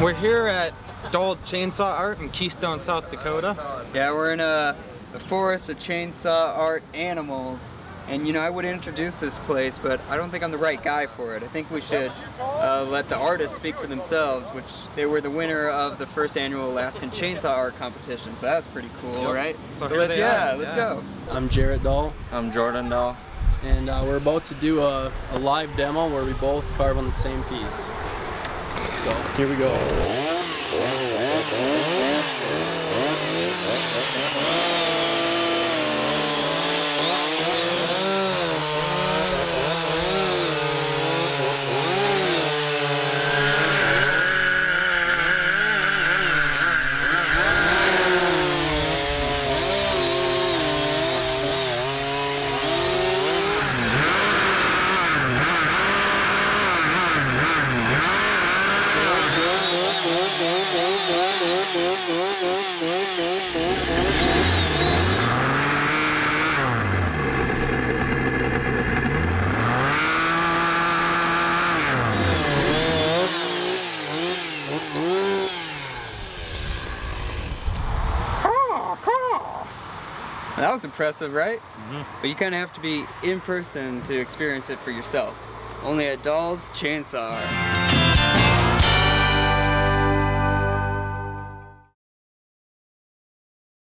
We're here at Dahls Chainsaw Art in Keystone, South Dakota. Yeah, we're in a forest of chainsaw art animals. And you know, I would introduce this place, but I don't think I'm the right guy for it. I think we should let the artists speak for themselves, which they were the winner of the first annual Alaskan Chainsaw Art Competition, so that's pretty cool, right? So let's go. I'm Jarrett Dahl. I'm Jordan Dahl. And we're about to do a live demo where we both carve on the same piece. So, here we go. That was impressive, right? But you kind of have to be in person to experience it for yourself. Only at Dahls Chainsaw Art.